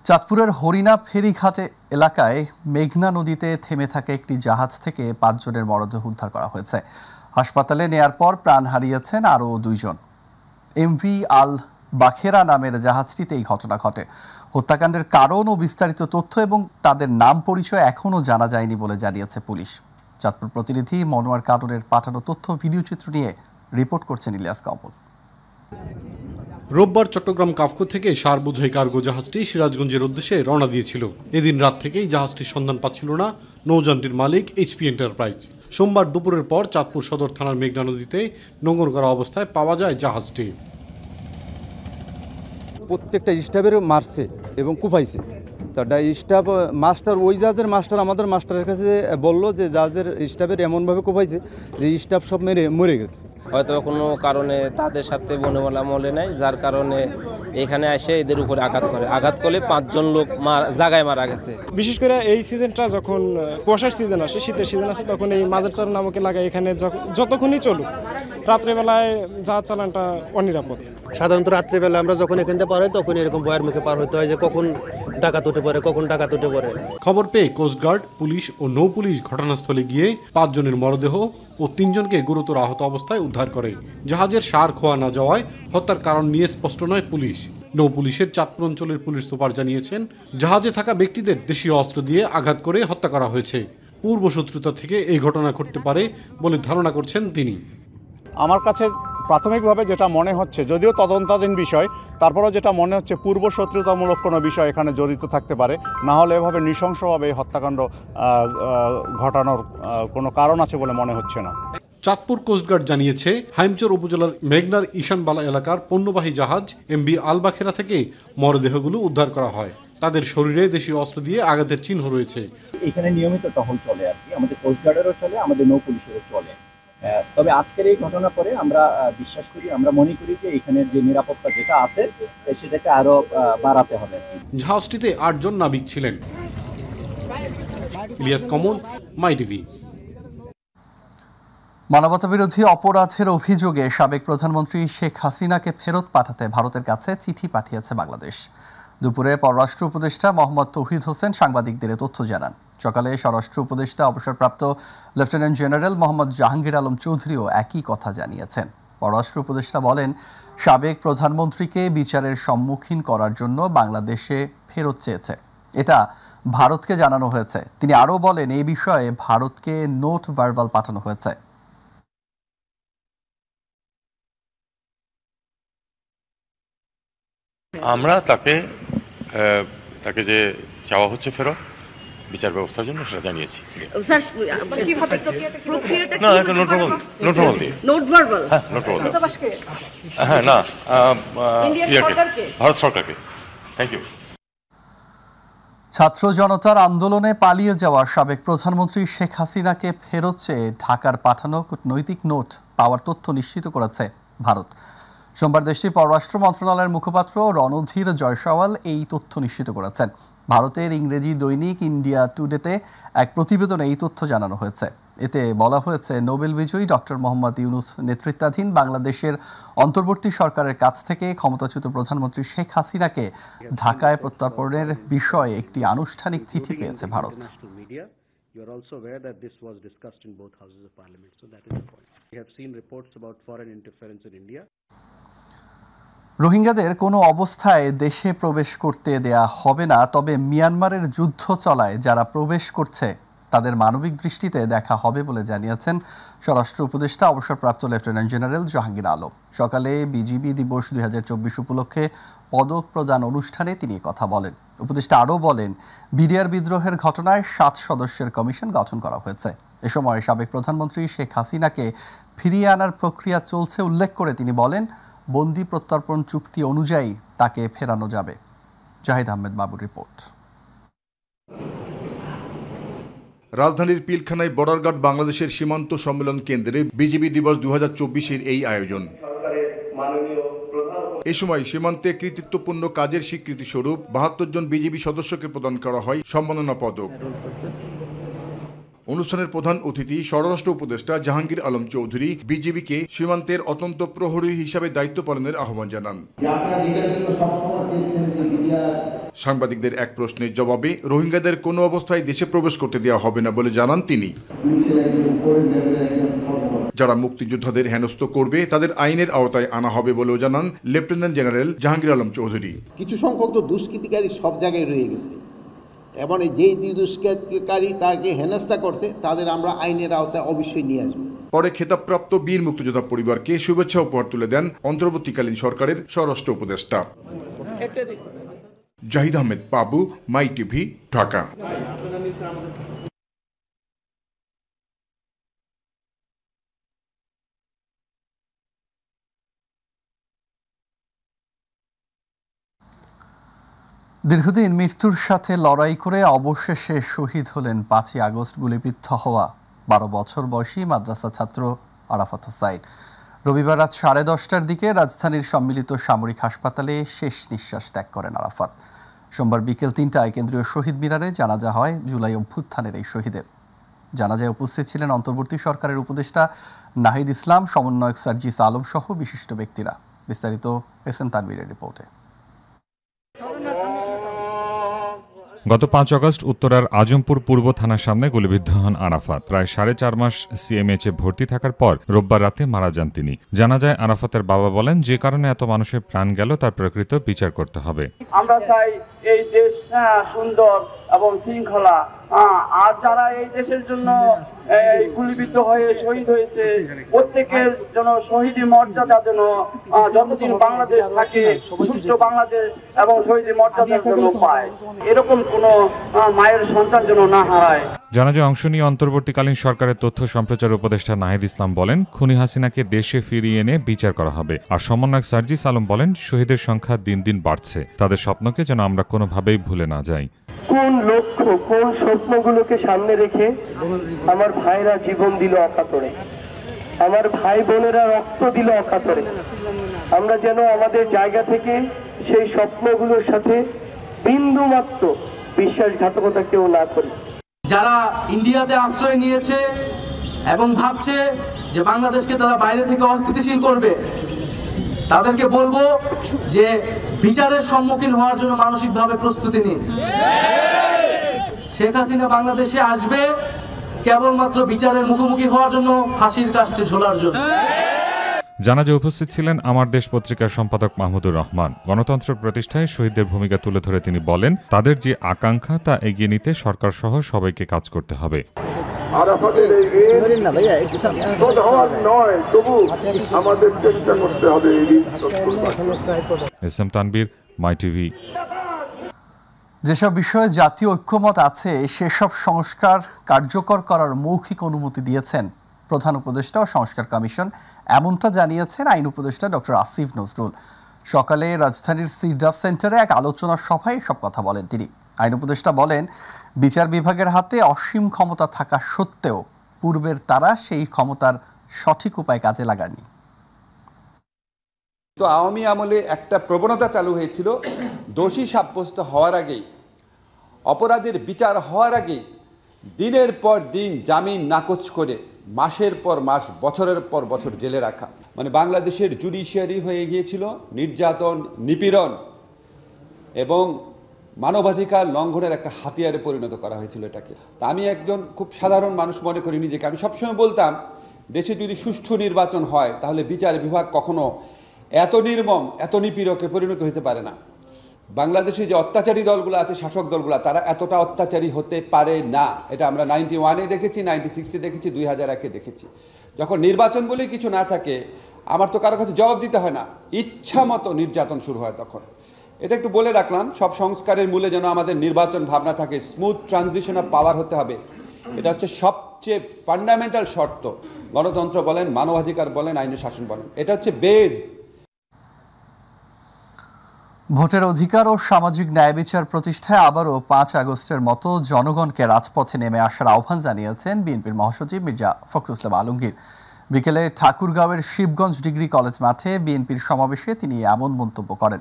চাঁদপুরের হরিণা ফেরিঘাটে এলাকায় মেঘনা নদীতে থেমে থাকা একটি জাহাজ থেকে ৫ জনের মরদেহ উদ্ধার করা হয়েছে। হাসপাতালে নেয়ার পর প্রাণ হারিয়েছেন আরও ২ জন। এমভি আল বাখেরা নামের জাহাজটিতে এই ঘটনা ঘটে। হত্যাকাণ্ডের কারণ ও বিস্তারিত তথ্য এবং তাদের নাম পরিচয় এখনও জানা যায়নি বলে জানিয়েছে পুলিশ। চাঁদপুর প্রতিনিধি মনোয়ার কাদরের পাঠানো তথ্য ভিডিও চিত্র নিয়ে রিপোর্ট করছেন ইলিয়াস কমল। রোববার চট্টগ্রাম কাফকো থেকে সারবোঝাই কার্গো জাহাজটি সিরাজগঞ্জের উদ্দেশ্যে রওনা দিয়েছিল। এদিন রাত থেকেই জাহাজটির সন্ধান পাচ্ছিল না নৌযানটির মালিক এইচপি এন্টারপ্রাইজ। সোমবার দুপুরের পর চাঁদপুর সদর থানার মেঘনা নদীতে নোঙর করা অবস্থায় পাওয়া যায় জাহাজটি। প্রত্যেকটা স্টাফের মারছে এবং কুপাইছে। তারটা স্টাফ মাস্টার, ওই জাহাজের মাস্টার আমাদের মাস্টারের কাছে বললো যে জাহাজের স্টাফের এমনভাবে কুপাইছে যে স্টাফ সব মরে গেছে। হয়তো কোনো কারণে তাদের সাথে বনমালা মলে নাই, যার কারণে এখানে এসে এদের উপরে আঘাত করলে ৫ জন লোক জায়গায় মারা গেছে। বিশেষ করে এই সিজনটা যখন কুয়াশার সিজন আসে, শীতের সিজন আসে, তখন এই মাঝের চর নামক এলাকায় এখানে যতক্ষণই চলুক রাত্রেবেলায় জাহাজ চালানটা অনিরাপদ। সাধারণত রাত্রেবেলা আমরা যখন এখানটা পার হয় তখন এরকম ভয়ের মুখে পার হতে হয় যে কখন ডাকাত উঠে পড়ে। খবর পেয়ে কোস্টগার্ড, পুলিশ ও নৌ পুলিশ ঘটনাস্থলে গিয়ে ৫ জনের মরদেহ ও ৩ জনকে গুরুতর আহত অবস্থায় উদ্ধার করে। জাহাজের সার খোয়া না যাওয়ায় হত্যার কারণ নিয়ে স্পষ্ট নয় পুলিশ। নৌ পুলিশের চাঁদপুর অঞ্চলের পুলিশ সুপার জানিয়েছেন, জাহাজে থাকা ব্যক্তিদের দেশীয় অস্ত্র দিয়ে আঘাত করে হত্যা করা হয়েছে। পূর্ব শত্রুতা থেকে এই ঘটনা ঘটতে পারে বলে ধারণা করছেন তিনি। আমার কাছে প্রাথমিকভাবে যেটা মনে হচ্ছে, যদিও তদন্তাধীন বিষয়, তারপরেও যেটা মনে হচ্ছে পূর্ব শত্রুতামূলক কোনো বিষয় এখানে জড়িত থাকতে পারে। না হলে এভাবে নৃশংসভাবে এই হত্যাকাণ্ড ঘটানোর কোনো কারণ আছে বলে মনে হচ্ছে না। চাঁদপুর কোস্টগার্ড জানিয়েছে, হাইমচর উপজেলার মেঘনার ঈশানবালা এলাকার পণ্যবাহী জাহাজ এমভি আল বাখেরা থেকে মরদেহগুলো উদ্ধার করা হয়। তাদের শরীরে দেশীয় অস্ত্র দিয়ে আঘাতের চিহ্ন রয়েছে। এখানে নিয়মিত টহল চলে আর কি, আমাদের কোস্টগার্ডেরও চলে, আমাদের নৌ পুলিশেরও চলে। তবে আজকের এই ঘটনা পরে আমরা বিশ্বাস করি, আমরা মনে করি যে এখানে যে নিরাপত্তা যেটা আছে সেটাকে আরো বাড়াতে হবে। জাহাজটিতে ৮ জন নাবিক ছিলেন। ইলিয়াস কমল, মাই টিভি। মানবতাবিরোধী অপরাধের অভিযোগে সাবেক প্রধানমন্ত্রী শেখ হাসিনাকে ফেরত পাঠাতে ভারতের কাছে চিঠি পাঠিয়েছে বাংলাদেশ। দুপুরে পররাষ্ট্র উপদেষ্টা মোহাম্মদ তৌহিদ হোসেন সাংবাদিকদের তথ্য জানান। সকালে স্বরাষ্ট্র উপদেষ্টা অবসরপ্রাপ্ত লেফটেন্যান্ট জেনারেল মোহাম্মদ জাহাঙ্গীর আলম চৌধুরীও একই কথা জানিয়েছেন। পররাষ্ট্র উপদেষ্টা বলেন, সাবেক প্রধানমন্ত্রীকে বিচারের সম্মুখীন করার জন্য বাংলাদেশে ফেরত চেয়েছে, এটা ভারতকে জানানো হয়েছে। তিনি আরও বলেন, এই বিষয়ে ভারতকে নোট ভার্বাল পাঠানো হয়েছে। আমরা তাকে যে চাওয়া হচ্ছে ফেরত বিচার ব্যবস্থার জন্য সেটা জানিয়েছি। না, একটা নোট ভার্বাল দিয়ে। হ্যাঁ, না, ভারত সরকারকে। Thank you. ছাত্র জনতার আন্দোলনে পালিয়ে যাওয়া সাবেক প্রধানমন্ত্রী শেখ হাসিনাকে ফেরত চেয়ে ঢাকার পাঠানো কূটনৈতিক নোট পাওয়ার তথ্য নিশ্চিত করেছে ভারত। সোমবার দেশটির পররাষ্ট্র মন্ত্রণালয়ের মুখপাত্র রণধীর জয়সওয়াল এই তথ্য নিশ্চিত করেছেন। ভারতের ইংরেজি দৈনিক ইন্ডিয়া টুডেতে এক প্রতিবেদনে এই তথ্য জানানো হয়েছে। এতে বলা হয়েছে, নোবেল বিজয়ী ডক্টর মোহাম্মদ ইউনূস নেতৃত্বাধীন বাংলাদেশের অন্তর্বর্তী সরকারের কাছ থেকে ক্ষমতাচ্যুত প্রধানমন্ত্রী শেখ হাসিনাকে ঢাকায় প্রত্যর্পণের বিষয়ে একটি আনুষ্ঠানিক চিঠি পেয়েছে Bharat. You are also aware that this was discussed in both houses of parliament, so that is the point. We have seen reports about foreign interference in India. রোহিঙ্গাদের কোনো অবস্থায় দেশে প্রবেশ করতে দেয়া হবে না, তবে মিয়ানমারের যুদ্ধ চলায় যারা প্রবেশ করছে তাদের মানবিক দৃষ্টিতে দেখা হবে বলে জানিয়েছেন স্বরাষ্ট্র উপদেষ্টা অবসরপ্রাপ্ত লেফটেন্যান্ট জেনারেল জাহাঙ্গীর আলম। সকালে বিজিবি দিবস 2024 উপলক্ষে পদক প্রদান অনুষ্ঠানে তিনি কথা বলেন। উপদেষ্টা আরও বলেন, বিডিআর বিদ্রোহের ঘটনায় 7 সদস্যের কমিশন গঠন করা হয়েছে। এ সময় সাবেক প্রধানমন্ত্রী শেখ হাসিনাকে ফিরিয়ে আনার প্রক্রিয়া চলছে উল্লেখ করে তিনি বলেন, বন্দি প্রত্যর্পণ চুক্তি অনুযায়ী তাকে ফেরানো যাবে। জাহিদ আহমেদ বাবুর রিপোর্ট। রাজধানীর পিলখানায় বর্ডার গার্ড বাংলাদেশের সীমান্ত সম্মেলন কেন্দ্রে বিজিবি দিবস 2024-এর এই আয়োজন। এ সময় সীমান্তে কৃতিত্বপূর্ণ কাজের স্বীকৃতি স্বরূপ 72 জন বিজিবি সদস্যকে প্রদান করা হয় সম্মাননা পদক। অনুষ্ঠানের প্রধান অতিথি স্বরাষ্ট্র উপদেষ্টা জাহাঙ্গীর আলম চৌধুরী বিজিবিকে সীমান্তের অত্যন্ত প্রহরী হিসাবে দায়িত্ব পালনের আহ্বান জানান। সাংবাদিকদের এক প্রশ্নের জবাবে রোহিঙ্গাদের কোনো অবস্থায় দেশে প্রবেশ করতে দেওয়া হবে না বলে জানান তিনি। যারা মুক্তিযোদ্ধাদের হেনস্থ করবে তাদের আইনের আওতায় আনা হবে বলেও জানান লেফটেন্যান্ট জেনারেল জাহাঙ্গীর আলম চৌধুরী। কিছু সংখ্যক তো দুষ্কৃতিকারী সব জায়গায় রয়ে গেছে এবং যেই দুষ্কৃতিকারী তাকে হেনস্থা করছে তাদের আমরা আইনের আওতায় অবশ্যই নিয়ে আসবো। পরে খেতাবপ্রাপ্ত বীর মুক্তিযোদ্ধা পরিবারকে শুভেচ্ছা উপহার তুলে দেন অন্তর্বর্তীকালীন সরকারের স্বরাষ্ট্র উপদেষ্টা। জাহিদ আহমেদ বাবু, মাই টিভি, ঢাকা। দীর্ঘদিন মৃত্যুর সাথে লড়াই করে অবশেষে শহীদ হলেন 5ই আগস্ট গুলিবিদ্ধ হওয়া 12 বছর বয়সী মাদ্রাসা ছাত্র আরাফাত হোসাইন। রবিবার রাত 10:30টার দিকে রাজধানীর সম্মিলিত সামরিক হাসপাতালে শেষ নিঃশ্বাস ত্যাগ করেন আরাফাত। সোমবার বিকেল 3টায় কেন্দ্রীয় শহীদ মিনারে জানাজা হয় জুলাই অভ্যুত্থানের এই শহীদের। জানাজায় উপস্থিত ছিলেন অন্তর্বর্তী সরকারের উপদেষ্টা নাহিদ ইসলাম, সমন্বয়ক সার্জিস আলম সহ বিশিষ্ট ব্যক্তিরা। বিস্তারিত এসএম তানভীরের রিপোর্টে। গত 5 আগস্ট উত্তরার আজমপুর পূর্ব থানার সামনে গুলিবিদ্ধ হন আরাফাত। প্রায় 4.5 মাস সিএমএইচে ভর্তি থাকার পর রোববার রাতে মারা যান তিনি। জানা যায় আরাফাতের বাবা বলেন, যে কারণে এত মানুষের প্রাণ গেল তার প্রকৃত বিচার করতে হবে। আমরা চাই এই দেশ সুন্দর এবং শৃঙ্খলা, আর যারা এই দেশের জন্য গুলিবিদ্ধ হয়ে শহীদ হয়েছে প্রত্যেকের জন্য শহীদের মর্যাদা যেন যতদিন বাংলাদেশ থাকে সুস্থ বাংলাদেশ এবং শহীদের মর্যাদার জন্য পায়, এরকম কোনো মায়ের সন্তান যেন না হারায়। জানাজায় অংশ নিয়ে অন্তর্বর্তীকালীন সরকারের তথ্য সম্প্রচার উপদেষ্টা নাহিদ ইসলাম বলেন, খুনি হাসিনাকে দেশে ফিরিয়ে এনে বিচার করা হবে। আর সমন্বয়ক সার্জিস আলম বলেন, শহীদের সংখ্যা দিন দিন বাড়ছে, তাদের স্বপ্নকে যেন আমরা কোনোভাবেই ভুলে না যাই। কোন লক্ষ্য, কোন স্বপ্নগুলোকে সামনে রেখে আমার ভাইরা জীবন দিল অকাতরে, আমার ভাই বোনেরা রক্ত দিল অকাতরে, আমরা যেন আমাদের জায়গা থেকে সেই স্বপ্নগুলোর সাথে বিন্দুমাত্র বিশ্বাসঘাতকতা কেউ না করি। যারা ইন্ডিয়াতে আশ্রয় নিয়েছে এবং ভাবছে যে বাংলাদেশকে তারা বাইরে থেকে অস্থিতিশীল করবে, তাদেরকে বলবো যে বিচারের সম্মুখীন হওয়ার জন্য মানসিকভাবে প্রস্তুতি নিন। শেখ হাসিনা বাংলাদেশে আসবে কেবলমাত্র বিচারের মুখোমুখি হওয়ার জন্য, ফাঁসির কাস্টে ঝোলার জন্য। জানাজায় উপস্থিত ছিলেন আমার দেশ পত্রিকার সম্পাদক মাহমুদুর রহমান। গণতন্ত্র প্রতিষ্ঠায় শহীদদের ভূমিকা তুলে ধরে তিনি বলেন, তাদের যে আকাঙ্ক্ষা তা এগিয়ে নিতে সরকার সহ সবাইকে কাজ করতে হবে। এসএম তানভীর, মাই টিভি। যেসব বিষয়ে জাতীয় ঐক্যমত আছে সেসব সংস্কার কার্যকর করার মৌখিক অনুমতি দিয়েছেন প্রধান উপদেষ্টা ও সংস্কার কমিশন, এমনটা জানিয়েছেন আইন উপদেষ্টা ডক্টর আসিফ নজরুল। সকালে রাজধানীর সিডাফ সেন্টারে এক আলোচনা সভায় সব কথা বলেন তিনি। আইন উপদেষ্টা বলেন, বিচার বিভাগের হাতে অসীম ক্ষমতা থাকা সত্ত্বেও পূর্বের তারা সেই ক্ষমতার সঠিক উপায় কাজে লাগাননি। তো আওয়ামী আমলে একটা প্রবণতা চালু হয়েছিল, দোষী সাব্যস্ত হওয়ার আগেই, অপরাধের বিচার হওয়ার আগেই দিনের পর দিন জামিন নাকচ করে মাসের পর মাস, বছরের পর বছর জেলে রাখা। মানে বাংলাদেশের জুডিশিয়ারি হয়ে গিয়েছিল নির্যাতন, নিপীড়ন এবং মানবাধিকার লঙ্ঘনের একটা হাতিয়ারে পরিণত করা হয়েছিল এটাকে। তা আমি একজন খুব সাধারণ মানুষ মনে করি নিজেকে। আমি সবসময় বলতাম, দেশে যদি সুষ্ঠু নির্বাচন হয় তাহলে বিচার বিভাগ কখনো এত নির্মম, এত নিপীড়কে পরিণত হতে পারে না। বাংলাদেশে যে অত্যাচারী দলগুলো আছে, শাসক দলগুলো, তারা এতটা অত্যাচারী হতে পারে না। এটা আমরা 91-এ দেখেছি, 96-এ দেখেছি, 2001-এ দেখেছি। যখন নির্বাচন বলে কিছু না থাকে, আমার তো কারো কাছে জবাব দিতে হয় না, ইচ্ছা মতো নির্যাতন শুরু হয় তখন। এটা একটু বলে রাখলাম, সব সংস্কারের মূলে যেন আমাদের নির্বাচন ভাবনা থাকে, স্মুথ ট্রানজিশন অফ পাওয়ার হতে হবে। এটা হচ্ছে সবচেয়ে ফান্ডামেন্টাল শর্ত। গণতন্ত্র বলেন, মানবাধিকার বলেন, আইনের শাসন বলেন, এটা হচ্ছে বেজ। ভোটের অধিকার ও সামাজিক ন্যায় বিচার প্রতিষ্ঠায় আবারও 5 আগস্টের মতো জনগণকে রাজপথে নেমে আসার আহ্বান জানিয়েছেন বিএনপির মহাসচিব মির্জা ফখরুল ইসলাম আলমগীর। বিকেলে ঠাকুরগাঁওয়ের শিবগঞ্জ ডিগ্রি কলেজ মাঠে বিএনপির সমাবেশে তিনি এমন মন্তব্য করেন।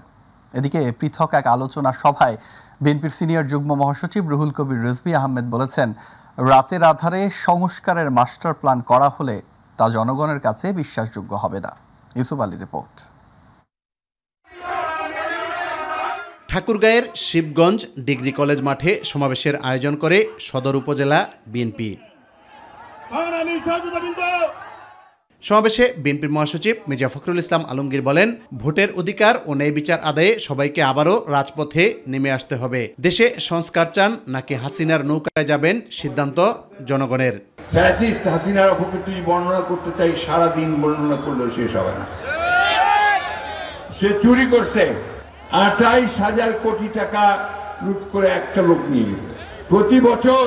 এদিকে পৃথক এক আলোচনা সভায় বিএনপির সিনিয়র যুগ্ম মহাসচিব রুহুল কবির রিজভী আহমেদ বলেছেন, রাতের আধারে সংস্কারের মাস্টার প্ল্যান করা হলে তা জনগণের কাছে বিশ্বাসযোগ্য হবে না। ইউসুফ আলী রিপোর্ট। ঠাকুরগাঁয়ের শিবগঞ্জ ডিগ্রি কলেজ মাঠে সমাবেশের আয়োজন করে সদর উপজেলা বিএনপি। সমাবেশে বিএনপির মহাসচিব মির্জা ফখরুল ইসলাম আলমগীর বলেন, ভোটের অধিকার ও ন্যায় বিচার আদায়ে সবাইকে আবারও রাজপথে নেমে আসতে হবে। দেশে সংস্কার চান নাকি হাসিনার নৌকায় যাবেন, সিদ্ধান্ত জনগণের। ফ্যাসিস্ট হাসিনার অপকীর্তি বর্ণনা করতে চাই, সারাদিন বর্ণনা করলেও শেষ হবে না। সে চুরি করছে, 28,000 কোটি টাকা লুট করে একটা লোক নিয়ে গেছে। প্রতি বছর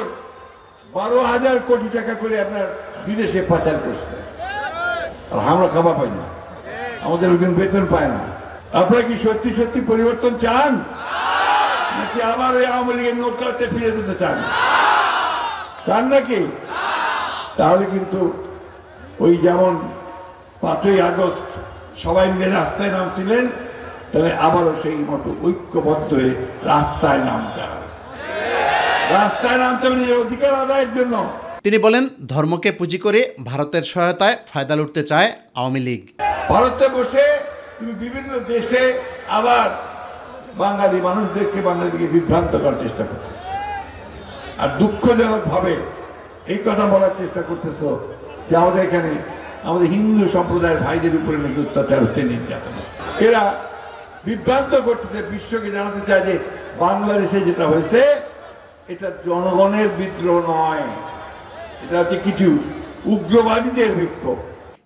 12,000 কোটি টাকা করে আপনার বিদেশে পাচার করছে। আর আমরা খাবার পাই না, আমাদের লোকজন বেতন পায় না। আপনারা কি সত্যি সত্যি পরিবর্তন চান, নাকি আবার ওই আওয়ামী লীগের নৌকাতে ফিরে যেতে চান? চান নাকি? তাহলে কিন্তু ওই যেমন 5ই আগস্ট সবাই মিলে রাস্তায় নামছিলেন, তবে আবারও সেই মতো ঐক্যবদ্ধ হয়ে রাস্তায় নামতে হবে। রাস্তায় নামতে হবে নিজের অধিকার আদায়ের জন্য। তিনি বলেন, ধর্মকে পুঁজি করে ভারতের সহায়তায় ফায়দা লুটতে চায় আওয়ামী লীগ। ভারতে বসে তুমি বিভিন্ন দেশে আবার বাঙালি মানুষদেরকে, বাঙালিকে বিভ্রান্ত করার চেষ্টা করছে। আর দুঃখজনক ভাবে এই কথা বলার চেষ্টা করতেছ যে আমাদের এখানে আমাদের হিন্দু সম্প্রদায়ের ভাইদের উপরে নাকি অত্যাচার হচ্ছে, নির্যাতন হচ্ছে। এরা বিভ্রান্ত করতেছে, বিশ্বকে জানাতে চায় যে বাংলাদেশে যেটা হয়েছে এটা জনগণের বিদ্রোহ নয়, এটা হচ্ছে কিছু উগ্রবাদীদের বিক্ষোভ।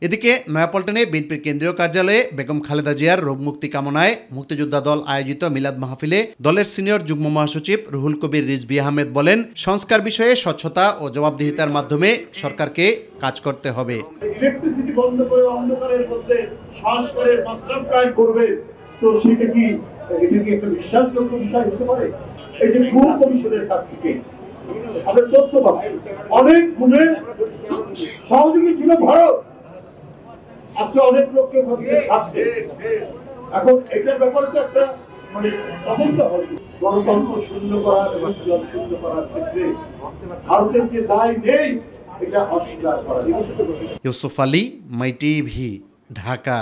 এদিকে নয়াপল্টনে বিএনপির কেন্দ্রীয় কার্যালয়ে বেগম খালেদা জিয়ার রোগ মুক্তি কামনায় মুক্তিযোদ্ধা দল আয়োজিত মিলাদ মাহফিলে দলের সিনিয়র যুগ্ম মহাসচিব রুহুল কবির রিজভী আহমেদ বলেন, সংস্কার বিষয়ে স্বচ্ছতা ও জবাবদিহিতার মাধ্যমে সরকারকে কাজ করতে হবে। ইলেকট্রিসিটি বন্ধ করে অন্ধকারের মধ্যে সংস্কারের মাস্টার প্ল্যান করবে, তো সেটা কি একটা বিশ্বাসযোগ্য বিষয় হতে পারে? এই যে গুম কমিশনের কাছ থেকে আমরা তথ্য পাচ্ছি, অনেক গুণের সহযোগী ছিল ভারত, আজকে অনেক লোককে ছাড়ছে। এখন এটার ব্যাপারে তো একটা তদন্ত হবে। গণতন্ত্র শূন্য করা এবং শূন্য করার ক্ষেত্রে ভারতের যে দায় নেই এটা অস্বীকার করা। ইউসুফ আলী, মাই টিভি, ঢাকা।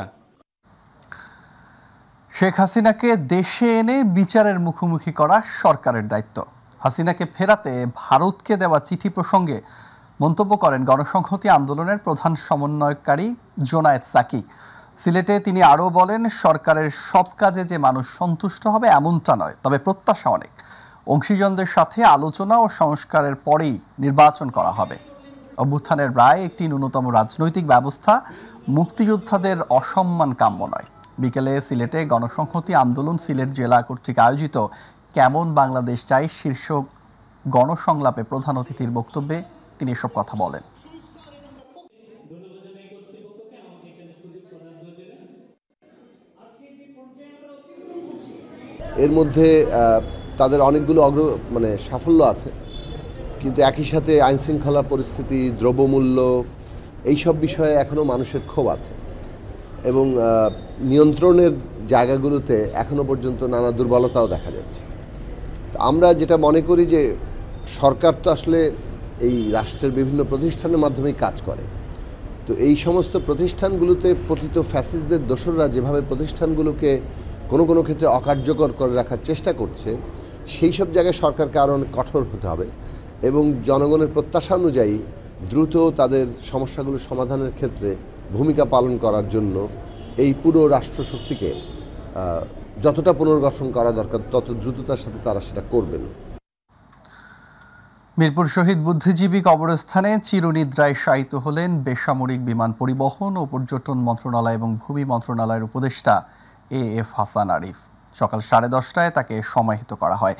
শেখ হাসিনাকে দেশে এনে বিচারের মুখোমুখি করা সরকারের দায়িত্ব। হাসিনাকে ফেরাতে ভারতকে দেওয়া চিঠি প্রসঙ্গে মন্তব্য করেন গণসংহতি আন্দোলনের প্রধান সমন্বয়কারী জোনায়েদ সাকি। সিলেটে তিনি আরও বলেন, সরকারের সব কাজে যে মানুষ সন্তুষ্ট হবে এমনটা নয়, তবে প্রত্যাশা অনেক। অংশীজনদের সাথে আলোচনা ও সংস্কারের পরেই নির্বাচন করা হবে। অভ্যুত্থানের রায় একটি ন্যূনতম রাজনৈতিক ব্যবস্থা, মুক্তিযোদ্ধাদের অসম্মান কাম্য নয়। বিকেলে সিলেটে গণসংহতি আন্দোলন সিলেট জেলা কর্তৃক আয়োজিত কেমন বাংলাদেশ চাই শীর্ষক গণসংলাপে প্রধান অতিথির বক্তব্যে তিনি এসব কথা বলেন। এর মধ্যে তাদের অনেকগুলো সাফল্য আছে, কিন্তু একই সাথে আইনশৃঙ্খলা পরিস্থিতি, দ্রব্যমূল্য, এইসব বিষয়ে এখনও মানুষের ক্ষোভ আছে এবং নিয়ন্ত্রণের জায়গাগুলোতে এখনও পর্যন্ত নানা দুর্বলতাও দেখা যাচ্ছে। তো আমরা যেটা মনে করি যে সরকার তো আসলে এই রাষ্ট্রের বিভিন্ন প্রতিষ্ঠানের মাধ্যমেই কাজ করে। তো এই সমস্ত প্রতিষ্ঠানগুলোতে পতিত ফ্যাসিস্টদের দোসররা যেভাবে প্রতিষ্ঠানগুলোকে কোনো কোনো ক্ষেত্রে অকার্যকর করে রাখার চেষ্টা করছে, সেই সব জায়গায় সরকারকে আরও অনেক কঠোর হতে হবে এবং জনগণের প্রত্যাশা অনুযায়ী দ্রুত তাদের সমস্যাগুলো সমাধানের ক্ষেত্রে ভূমিকা পালন করার জন্য এই পুরো রাষ্ট্রশক্তিকে যতটা পুনর্গঠন করা দরকার তত দ্রুততার সাথে তারা সেটা করবেন। মিরপুর শহীদ বুদ্ধিজীবী কবরস্থানে চিরনিদ্রায় শায়িত হলেন বেসামরিক বিমান পরিবহন ও পর্যটন মন্ত্রণালয় এবং ভূমি মন্ত্রণালয়ের উপদেষ্টা এএফ হাসান আরিফ। সকাল 10:30টায় তাকে সমাহিত করা হয়।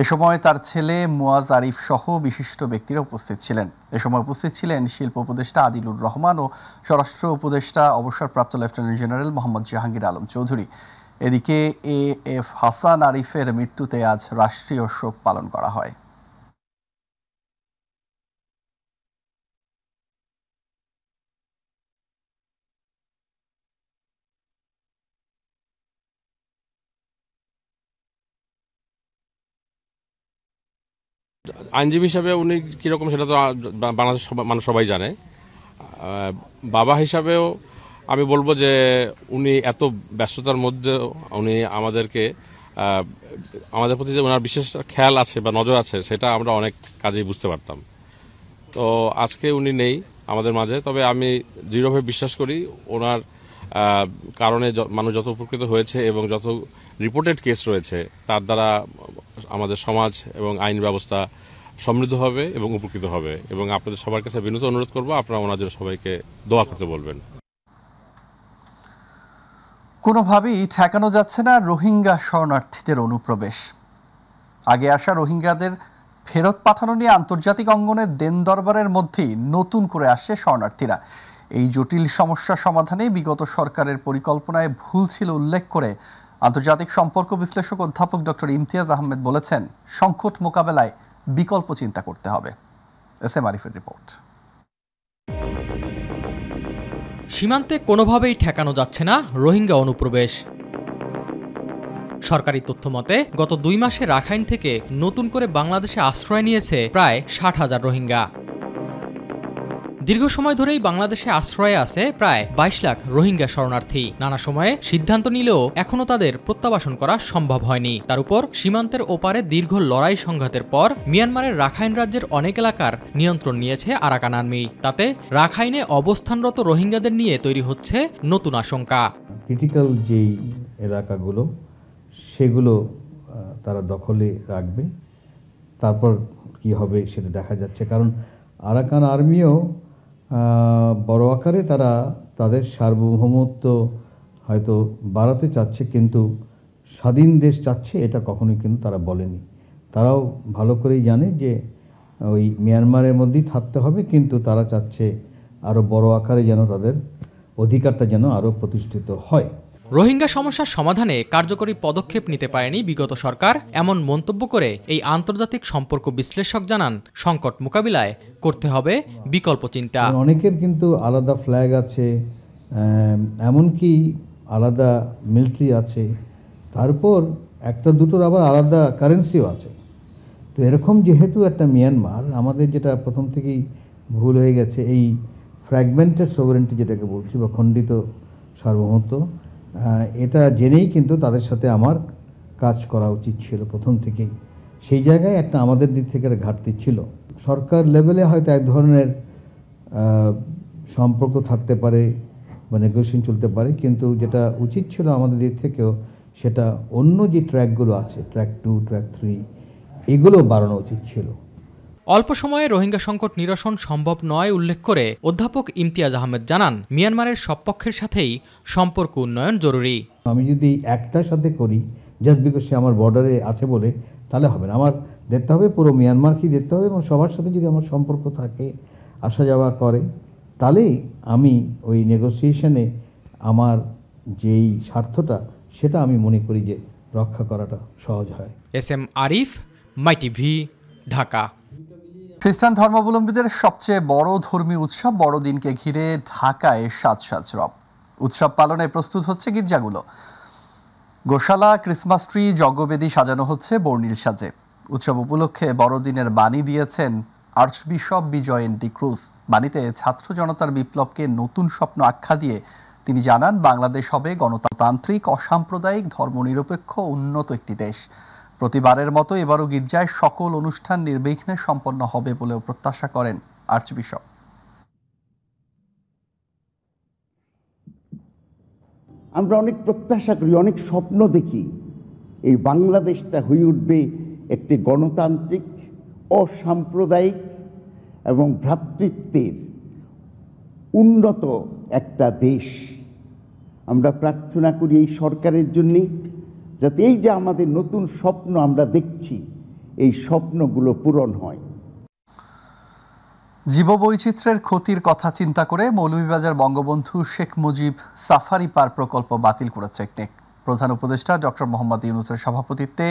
এ সময় তার ছেলে মুয়াজ আরিফ সহ বিশিষ্ট ব্যক্তিরা উপস্থিত ছিলেন। এ সময় উপস্থিত ছিলেন শিল্প উপদেষ্টা আদিলুর রহমান ও স্বরাষ্ট্র উপদেষ্টা অবসরপ্রাপ্ত লেফটেন্যান্ট জেনারেল মোহাম্মদ জাহাঙ্গীর আলম চৌধুরী। এদিকে এএফ হাসান আরিফের মৃত্যুতে আজ রাষ্ট্রীয় শোক পালন করা হয়। আইনজীবী হিসাবে উনি কীরকম সেটা তো বাংলাদেশ মানুষ সবাই জানে। বাবা হিসাবেও আমি বলবো যে উনি এত ব্যস্ততার মধ্যেও উনি আমাদেরকে আমাদের প্রতি যে ওনার বিশেষ খেয়াল আছে বা নজর আছে সেটা আমরা অনেক কাজেই বুঝতে পারতাম। তো আজকে উনি নেই আমাদের মাঝে, তবে আমি দৃঢ়ভাবে বিশ্বাস করি ওনার কারণে মানুষ যত উপকৃত হয়েছে এবং যত রিপোর্টেড কেস রয়েছে তার দ্বারা আমাদের সমাজ এবং আইন ব্যবস্থা সমৃদ্ধ হবে এবং উপকৃত হবে। এবং আপনাদের সবার কাছে বিনীত অনুরোধ করবো আপনারা ওনাদের সবাইকে দোয়া করতে বলবেন। কোনোভাবেই ঠেকানো যাচ্ছে না রোহিঙ্গা শরণার্থীদের অনুপ্রবেশ। আগে আসা রোহিঙ্গাদের ফেরত পাঠানো নিয়ে আন্তর্জাতিক অঙ্গনে দেন দরবারের মধ্যেই নতুন করে আসছে শরণার্থীরা। এই জটিল সমস্যা সমাধানে বিগত সরকারের পরিকল্পনায় ভুল ছিল উল্লেখ করে আন্তর্জাতিক সম্পর্ক বিশ্লেষক অধ্যাপক ডক্টর ইমতিয়াজ আহমেদ বলেছেন, সংকট মোকাবেলায় বিকল্প চিন্তা করতে হবে। এস এম আরিফের রিপোর্ট। সীমান্তে কোনোভাবেই ঠেকানো যাচ্ছে না রোহিঙ্গা অনুপ্রবেশ। সরকারি তথ্য মতে গত 2 মাসে রাখাইন থেকে নতুন করে বাংলাদেশে আশ্রয় নিয়েছে প্রায় 60,000 রোহিঙ্গা। দীর্ঘ সময় ধরেই বাংলাদেশে আশ্রয়ে আছে প্রায় 22 লাখ রোহিঙ্গা শরণার্থী। নানা সময়ে সিদ্ধান্ত নিলেও এখনও তাদের প্রত্যাবাসন করা সম্ভব হয়নি। তার উপর সীমান্তের ওপারে দীর্ঘ লড়াই সংঘাতের পর মিয়ানমারের রাখাইন রাজ্যের অনেক এলাকার নিয়ন্ত্রণ নিয়েছে আরাকান আর্মি। তাতে রাখাইনে অবস্থানরত রোহিঙ্গাদের নিয়ে তৈরি হচ্ছে নতুন আশঙ্কা। ক্রিটিক্যাল যেই এলাকাগুলো সেগুলো তারা দখলে রাখবে, তারপর কি হবে সেটা দেখা যাচ্ছে। কারণ আরাকান আর্মিও বড় আকারে তারা তাদের সার্বভৌমত্ব হয়তো বাড়াতে চাচ্ছে, কিন্তু স্বাধীন দেশ চাচ্ছে এটা কখনোই কিন্তু তারা বলেনি। তারাও ভালো করেই জানে যে ওই মিয়ানমারের মধ্যেই থাকতে হবে, কিন্তু তারা চাচ্ছে আরও বড় আকারে যেন তাদের অধিকারটা যেন আরও প্রতিষ্ঠিত হয়। রোহিঙ্গা সমস্যার সমাধানে কার্যকরী পদক্ষেপ নিতে পারেনি বিগত সরকার, এমন মন্তব্য করে এই আন্তর্জাতিক সম্পর্ক বিশ্লেষক জানান, সংকট মোকাবিলায় করতে হবে বিকল্প চিন্তা। অনেকের কিন্তু আলাদা ফ্ল্যাগ আছে, এমনকি আলাদা মিলিটারি আছে, তারপর একটা দুটোর আবার আলাদা কারেন্সিও আছে। তো এরকম যেহেতু একটা মিয়ানমার, আমাদের যেটা প্রথম থেকেই ভুল হয়ে গেছে, এই ফ্র্যাগমেন্টেড সোভারেন্টি যেটাকে বলছি বা খণ্ডিত সার্বভৌমত্ব, এটা জেনেই কিন্তু তাদের সাথে আমার কাজ করা উচিত ছিল প্রথম থেকেই। সেই জায়গায় একটা আমাদের দিক থেকে ঘাটতি ছিল। সরকার লেভেলে হয়তো এক ধরনের সম্পর্ক থাকতে পারে বা নেগোসিয়েশন চলতে পারে, কিন্তু যেটা উচিত ছিল আমাদের দিক থেকেও সেটা অন্য যে ট্র্যাকগুলো আছে, ট্র্যাক 2, ট্র্যাক 3, এগুলো বাড়ানো উচিত ছিল। অল্প সময়ে রোহিঙ্গা সংকট নিরসন সম্ভব নয় উল্লেখ করে অধ্যাপক ইমতিয়াজ আহমেদ জানান, মিয়ানমারের সব পক্ষের সাথেই সম্পর্ক উন্নয়ন জরুরি। আমি যদি একটার সাথে করি জাস্ট বিকজ সে আমার বর্ডারে আছে বলে, তাহলে হবে না। আমার দেখতে হবে পুরো মিয়ানমারকেই দেখতে হবে, এবং সবার সাথে যদি আমার সম্পর্ক থাকে, আসা যাওয়া করে, তাহলেই আমি ওই নেগোসিয়েশনে আমার যেই স্বার্থটা সেটা আমি মনে করি যে রক্ষা করাটা সহজ হয়। এস এম আরিফ, মাই টিভি, ঢাকা। খ্রিস্টান ধর্মাবলম্বীদের সবচেয়ে বড় ধর্মীয় উৎসব বড়দিনকে ঘিরে ঢাকায় সাজ রব। উৎসব পালনে প্রস্তুত হচ্ছে গির্জাগুলো। গোশালা, ক্রিসমাস ট্রি, যজ্ঞবেদী সাজানো হচ্ছে বর্ণিল সাজে। উৎসব উপলক্ষে বড়দিনের বাণী দিয়েছেন আর্চবিশপ বিজয় এন.টি. ক্রুজ। বাণীতে ছাত্র জনতার বিপ্লবকে নতুন স্বপ্ন আখ্যা দিয়ে তিনি জানান, বাংলাদেশ হবে গণতান্ত্রিক, অসাম্প্রদায়িক, ধর্মনিরপেক্ষ, উন্নত একটি দেশ। প্রতিবারের মতো এবারও গির্জায় সকল অনুষ্ঠান নির্বিঘ্নে সম্পন্ন হবে বলেও প্রত্যাশা করেন আর্চবিশপ। আমরা অনেক প্রত্যাশা করি, অনেক স্বপ্ন দেখি, এই বাংলাদেশটা হয়ে উঠবে একটি গণতান্ত্রিক, অসাম্প্রদায়িক এবং ভ্রাতৃত্বের উন্নত একটা দেশ। আমরা প্রার্থনা করি এই সরকারের জন্যে, যাতে এই যে আমাদের নতুন স্বপ্ন আমরা দেখছি, এই স্বপ্নগুলো পূরণ হয়। জীববৈচিত্র্যের ক্ষতির কথা চিন্তা করে মৌলভীবাজার বঙ্গবন্ধু শেখ মুজিব সাফারি পার্ক প্রকল্প বাতিল করেছে একনেক। প্রধান উপদেষ্টা ডক্টর মোহাম্মদ ইউনূসের সভাপতিত্বে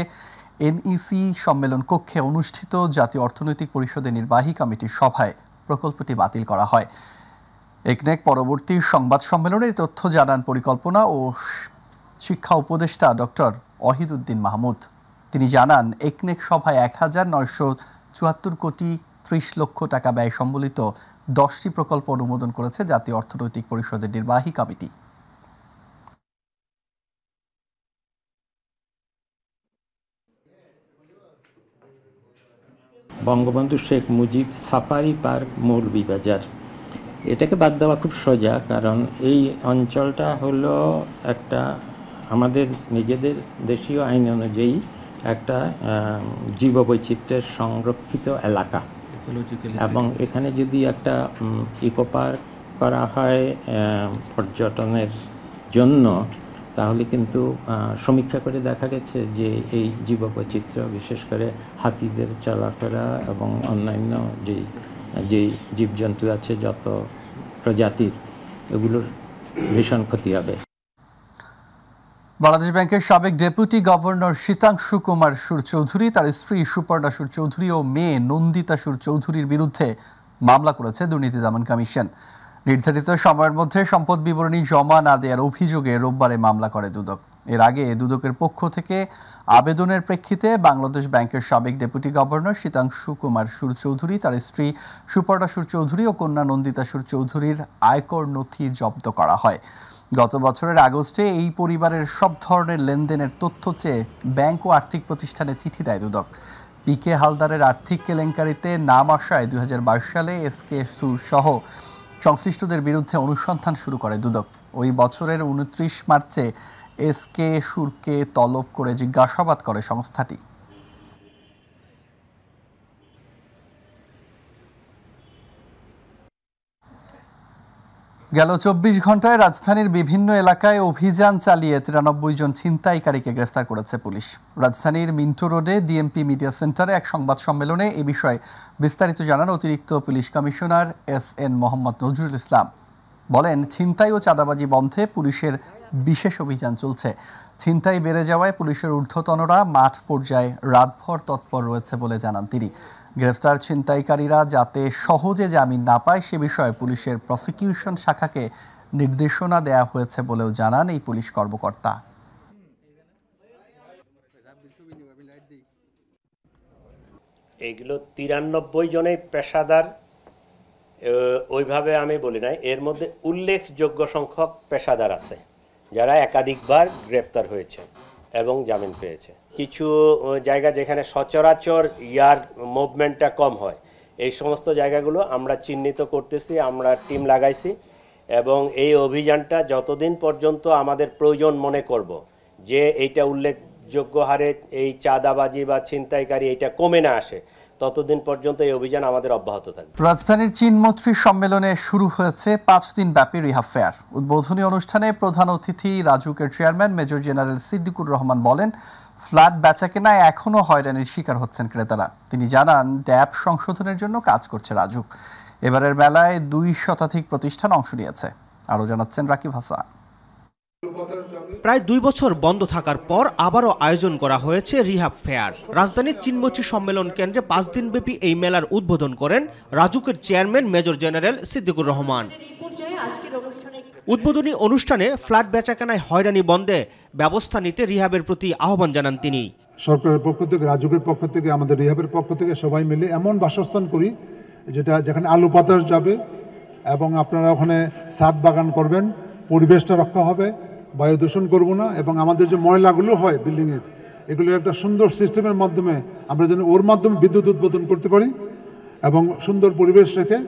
এনইসি সম্মেলন কক্ষে অনুষ্ঠিত জাতীয় অর্থনৈতিক পরিষদের নির্বাহী কমিটির সভায় প্রকল্পটি বাতিল করা হয়। একনেক পরবর্তী সংবাদ সম্মেলনে তথ্য জানান পরিকল্পনা ও শিক্ষা উপদেষ্টা ডক্টর ওয়াহিদুদ্দিন মাহমুদ। তিনি জানান, একনেক সভায় ১,৯৭৪ কোটি ৩০ লক্ষ টাকা ব্যয় সম্বলিত 10টি প্রকল্প অনুমোদন করেছে জাতীয় অর্থনৈতিক পরিষদের নির্বাহী committee. Bangabandhu Sheikh Mujib safari park Moulvibazar, এটাকে বাদ দেওয়া খুব সোজা, কারণ এই অঞ্চলটা হলো একটা আমাদের নিজেদের দেশীয় আইন অনুযায়ী একটা জীববৈচিত্র্যের সংরক্ষিত এলাকা, এবং এখানে যদি একটা ইকো পার্ক করা হয় পর্যটনের জন্য, তাহলে কিন্তু সমীক্ষা করে দেখা গেছে যে এই জীববৈচিত্র্য, বিশেষ করে হাতিদের চলাফেরা এবং অন্যান্য যেই জীবজন্তু আছে যত প্রজাতির, এগুলোর ভীষণ ক্ষতি হবে। বাংলাদেশ ব্যাংকের সাবেক ডেপুটি গভর্নর শীতাংশু কুমার সুর চৌধুরী, তার স্ত্রী সুপর্ণা সুর চৌধুরী ও মেয়ে নন্দিতা সুর চৌধুরীর বিরুদ্ধে মামলা করেছে দুর্নীতি দমন কমিশন। নির্ধারিত সময়ের মধ্যে সম্পদ বিবরণী জমা না দেওয়ার অভিযোগে রোববারে মামলা করে দুদক। এর আগে দুদকের পক্ষ থেকে আবেদনের প্রেক্ষিতে বাংলাদেশ ব্যাংকের সাবেক ডেপুটি গভর্নর শীতাংশু কুমার সুর চৌধুরী, তার স্ত্রী সুপর্ণা সুর চৌধুরী ও কন্যা নন্দিতা সুর চৌধুরীর আয়কর নথি জব্দ করা হয়। গত বছরের আগস্টে এই পরিবারের সব ধরনের লেনদেনের তথ্য চেয়ে ব্যাংক ও আর্থিক প্রতিষ্ঠানে চিঠি দেয় দুদক। পিকে হালদারের আর্থিক কেলেঙ্কারিতে নাম আসায় 2022 সালে এসকে সুর সহ সংশ্লিষ্টদের বিরুদ্ধে অনুসন্ধান শুরু করে দুদক। ওই বছরের 29 মার্চে এসকে সুরকে তলব করে জিজ্ঞাসাবাদ করে সংস্থাটি। গেল 24 ঘন্টায় রাজধানীর বিভিন্ন এলাকায় অভিযান চালিয়ে 93 জন ছিনতাইকারীকে গ্রেফতার করেছে পুলিশ। রাজধানীর মিন্টো রোডে ডিএমপি মিডিয়া সেন্টারে এক সংবাদ সম্মেলনে এ বিষয়ে বিস্তারিত জানান অতিরিক্ত police commissioner SN Mohammad Nazrul Islam. বলেন, ছিনতাই ও চাঁদাবাজি বন্ধে পুলিশের বিশেষ অভিযান চলছে। ছিনতাই বেড়ে যাওয়ায় পুলিশের ঊর্ধ্বতনরা মাঠ পর্যায়ে রাতভর তৎপর রয়েছে বলে জানান তিনি। গ্রেফতার ছিনতাইকারীরা যাতে সহজে জামিন না পায় সে বিষয়ে পুলিশের প্রসিকিউশন শাখাকে নির্দেশনা দেয়া হয়েছে বলেও জানান এই পুলিশ কর্মকর্তা। এগুলো 93 জনের পেশাদার, ওইভাবে আমি বলি নাই, এর মধ্যে উল্লেখযোগ্য সংখ্যক পেশাদার আছে যারা একাধিকবার গ্রেপ্তার হয়েছে এবং জামিন পেয়েছে। কিছু জায়গা যেখানে সচরাচর ইয়ার মুভমেন্টটা কম হয়, এই সমস্ত জায়গাগুলো আমরা চিহ্নিত করতেছি, আমরা টিম লাগাইছি, এবং এই অভিযানটা যতদিন পর্যন্ত আমাদের প্রয়োজন মনে করব যে এইটা উল্লেখযোগ্য হারে এই চাঁদাবাজি বা ছিনতাইকারী এইটা কমে না আসে, ততদিন পর্যন্ত এই অভিযান আমাদের অব্যাহত থাকবে। রাজধানীর চীনমৈত্রী সম্মেলনে শুরু হয়েছে 5 দিন ব্যাপী রিহাব ফেয়ার। উদ্বোধনী অনুষ্ঠানে প্রধান অতিথি রাজুকের chairman major general Siddiqur Rahman বলেন, ফ্ল্যাট বেচাকেনায় এখনও হয়রানির শিকার হচ্ছেন ক্রেতারা। তিনি জানান, ড্যাব সংশোধনের জন্য কাজ করছে রাজুক। এবারের মেলায় 2 শতাধিক প্রতিষ্ঠান অংশ নিয়েছে। আরও জানাচ্ছেন রাকিব হাসান। প্রায় 2 বছর বন্ধ থাকার পর আবারও আয়োজন করা হয়েছে রিহাব ফেয়ার। রাজধানীর চীনমৈত্রী সম্মেলন কেন্দ্রে 5 দিনব্যাপী এই মেলার উদ্বোধন করেন রাজুকের chairman major general Siddiqur Rahman. উদ্বোধনী অনুষ্ঠানে ফ্ল্যাট বেচাকেনায় হয়রানি বন্ধে ব্যবস্থা নিতে রিহাবের প্রতি আহ্বান জানান তিনি। সরকারের পক্ষ থেকে, রাজুকের পক্ষ থেকে, আমাদের রিহাবের পক্ষ থেকে সবাই মিলে এমন বাসস্থান করি যেখানে আলু বাতাস যাবে এবং আপনারা ওখানে ছাদ বাগান করবেন, পরিবেশটা রক্ষা হবে, বায়ু দূষণ করব না, এবং আমাদের যে ময়লাগুলো হয় বিল্ডিংয়ের, এগুলো একটা সুন্দর সিস্টেমের মাধ্যমে আমরা যেন ওর মাধ্যমে বিদ্যুৎ উৎপাদন করতে পারি এবং সুন্দর পরিবেশ রেখে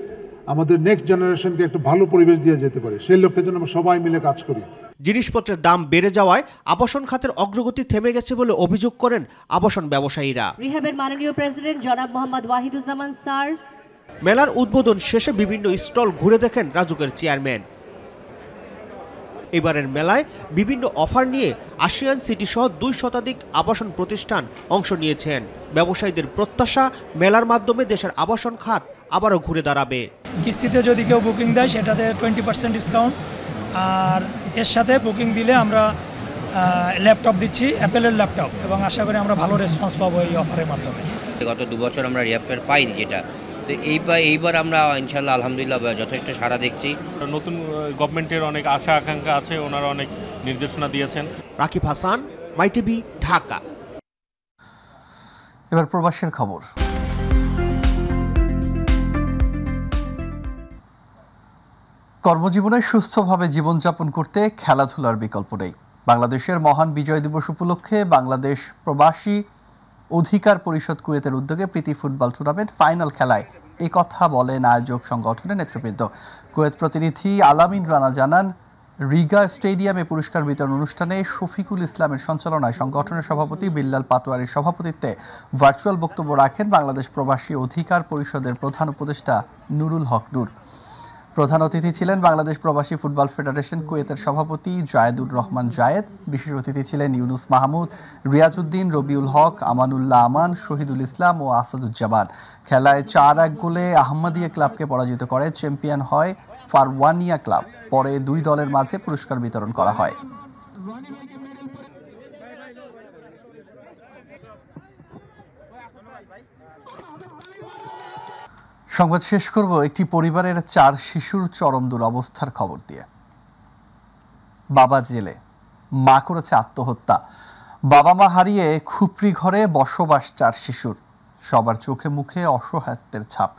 আমাদের নেক্সট জেনারেশনকে একটা ভালো পরিবেশ দিয়ে যেতে পারি, সেই লক্ষ্যে যেন আমরা সবাই মিলে কাজ করি। জিনিসপত্রের দাম বেড়ে যাওয়ায় আবাসন খাতের অগ্রগতি থেমে গেছে বলে অভিযোগ করেন আবাসন ব্যবসায়ীরা। রিহাবের মাননীয় প্রেসিডেন্ট জনাব মোহাম্মদ ওয়াহিদুজ্জামান স্যার। মেলার উদ্বোধন শেষে বিভিন্ন স্টল ঘুরে দেখেন রাজুকের চেয়ারম্যান। এবারের মেলায় বিভিন্ন অফার নিয়ে আশিয়ান সিটি সহ 2 শতাধিক আবাসন প্রতিষ্ঠান অংশ নিয়েছেন। ব্যবসায়ীদের প্রত্যাশা, মেলার মাধ্যমে দেশের আবাসন খাত আবারও ঘুরে দাঁড়াবে। কিস্তিতে যদি কেউ বুকিং দেয় সেটাতে 20% ডিসকাউন্ট, আর এর সাথে বুকিং দিলে আমরা ল্যাপটপ দিচ্ছি, অ্যাপেলের ল্যাপটপ, এবং আশা করি আমরা ভালো রেসপন্স পাবো এই অফারের মাধ্যমে। গত 2 বছর আমরা রিহাব ফেয়ার পাইনি, যেটা তো এইবার আমরা ইনশাল্লাহ আলহামদুলিল্লাহ যথেষ্ট সাড়া দেখছি। নতুন গভর্নমেন্টের অনেক আশা আকাঙ্ক্ষা আছে, ওনারা অনেক নির্দেশনা দিয়েছেন। রাকিব হাসান, মাই টিভি, ঢাকা। এবার প্রবাসের খবর। কর্মজীবনে সুস্থভাবে জীবনযাপন করতে খেলাধুলার বিকল্প নেই। বাংলাদেশের মহান বিজয় দিবস উপলক্ষে বাংলাদেশ প্রবাসী অধিকার পরিষদ কুয়েতের উদ্যোগে প্রীতি ফুটবল টুর্নামেন্ট ফাইনাল খেলায় একথা বলেন আয়োজক সংগঠনের নেতৃবৃন্দ। কুয়েত প্রতিনিধি আলামিন রানা জানান, রিগা স্টেডিয়ামে পুরস্কার বিতরণ অনুষ্ঠানে শফিকুল ইসলামের সঞ্চালনায় সংগঠনের সভাপতি বিল্লাল পাটোয়ারির সভাপতিত্বে ভার্চুয়াল বক্তব্য রাখেন বাংলাদেশ প্রবাসী অধিকার পরিষদের প্রধান উপদেষ্টা নুরুল হক নূর। প্রধান অতিথি ছিলেন বাংলাদেশ প্রবাসী ফুটবল ফেডারেশন কুয়েতের সভাপতি জায়েদুর রহমান জায়েদ। বিশেষ অতিথি ছিলেন ইউনুস মাহমুদ, রিয়াজউদ্দিন, রবিউল হক, আমানুল্লাহ আমান, শহীদুল ইসলাম ও আসাদুজ্জামান। খেলায় 4-1 গোলে আহমদিয়া ক্লাবকে পরাজিত করে চ্যাম্পিয়ন হয় ফারওয়ানিয়া ক্লাব। পরে দুই দলের মাঝে পুরস্কার বিতরণ করা হয়। সংবাদ শেষ করব একটি পরিবারের 4 শিশুর চরম দুরবস্থার খবর দিয়ে। বাবা জেলে, মা করেছে আত্মহত্যা। বাবা মা হারিয়ে খুপড়ি ঘরে বসবাস 4 শিশুর। সবার চোখে মুখে অসহায়ত্বের ছাপ।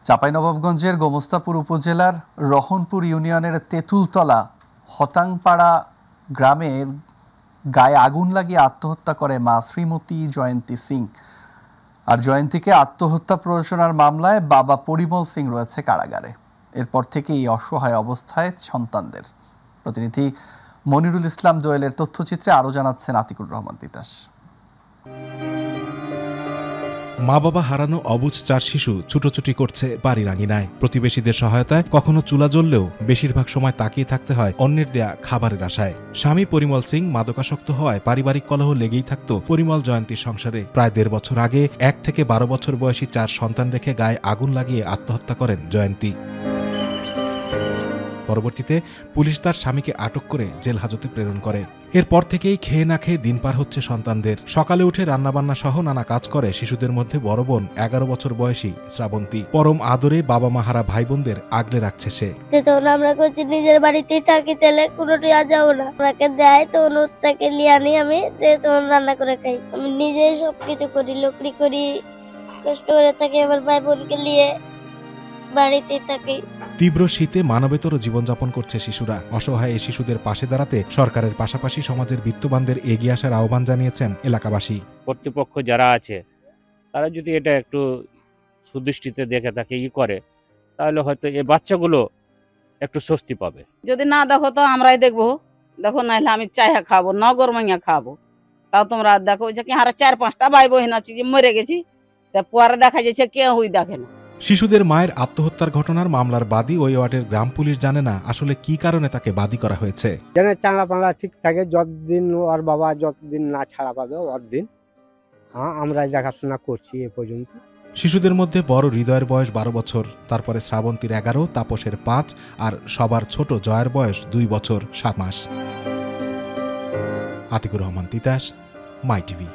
চাঁপাইনবাবগঞ্জের গোমস্তাপুর উপজেলার রহনপুর ইউনিয়নের তেঁতুলতলা হতাংপাড়া গ্রামের গায়ে আগুন লাগিয়ে আত্মহত্যা করে মা শ্রীমতী জয়ন্তী সিং। আর জয়ন্তীকে আত্মহত্যা প্ররোচনার মামলায় বাবা পরিমল সিং রয়েছে কারাগারে। এরপর থেকেই অসহায় অবস্থায় সন্তানদের। প্রতিনিধি মনিরুল ইসলাম দোয়েলের তথ্যচিত্রে আরও জানাচ্ছেন আতিকুর রহমান তিতাস। মা বাবা হারানো অবুঝ 4 শিশু ছুটোছুটি করছে বাড়ির আঙিনায়। প্রতিবেশীদের সহায়তায় কখনো চুলা জ্বললেও বেশিরভাগ সময় তাকিয়ে থাকতে হয় অন্যের দেয়া খাবারের আশায়। স্বামী পরিমল সিং মাদকাসক্ত হওয়ায় পারিবারিক কলহ লেগেই থাকত পরিমল জয়ন্তীর সংসারে। প্রায় 1.5 বছর আগে 1 থেকে 12 বছর বয়সী 4 সন্তান রেখে গায়ে আগুন লাগিয়ে আত্মহত্যা করেন জয়ন্তী। পরবর্তীতে পুলিশ তার স্বামীকে আটক করে জেল হাজতে প্রেরণ করে। এরপর থেকেই খেয়ে না খেয়ে দিন পার হচ্ছে সন্তানদের। সকালে উঠে রান্নাবান্না সহ নানা কাজ করে শিশুদের মধ্যে বড় বোন 11 বছর বয়সী শ্রাবন্তী। পরম আদরে বাবা মা হারা ভাই বোনদের আগলে রাখছে সে। আমরা করছি নিজের বাড়িতেই থাকি, তাহলে কোনোটি আর যাবো না। আমাকে দেয় তো থেকে লিয়ে আনি, আমি তখন রান্না করে খাই। আমি নিজেই সবকিছু করি, লকড়ি করি, কষ্ট করে থাকি। আমার ভাই বোনকে নিয়ে বাড়িতেই থাকি। তীব্র শীতে মানবেতর জীবনযাপন করছে শিশুরা। অসহায় এই শিশুদের পাশে দাঁড়াতে সরকারের পাশাপাশি সমাজের বিত্তবানদের এগিয়ে আসার আহ্বান জানিয়েছেন এলাকাবাসী। কর্তৃপক্ষ যারা আছে তারা যদি এটা একটু সুদৃষ্টিতে দেখে তাকে করে, তাহলে হয়তো এই বাচ্চাগুলো একটু স্বস্তি পাবে। যদি না দেখো তো আমরাই দেখবো, দেখো নাহলে আমি চায়া খাবো, নগর মাইয়া খাবো। তাও তোমরা দেখো যে কি হারা 4-5টা ভাই বোন আছে যে মরে গেছি, তা পরে দেখা যাচ্ছে কেউই দেখে না। শিশুদের মায়ের আত্মহত্যার ঘটনার মামলার বাদী ওই ওয়ার্ডের গ্রাম পুলিশ জানে না আসলে কি কারণে তাকে বাদী করা হয়েছে। চাঁদা পাংলা ঠিক থাকে, যতদিন ওর বাবা যতদিন না ছাড়া পাবে অতদিন আমরা দেখাশোনা করছি এ পর্যন্ত। শিশুদের মধ্যে বড় হৃদয়ের বয়স 12 বছর, তারপরে শ্রাবন্তীর 11, তাপসের 5 আর সবার ছোট জয়ের বয়স 2 বছর 7 মাস। আতিকুর রহমান তিতাস, মাই টিভি।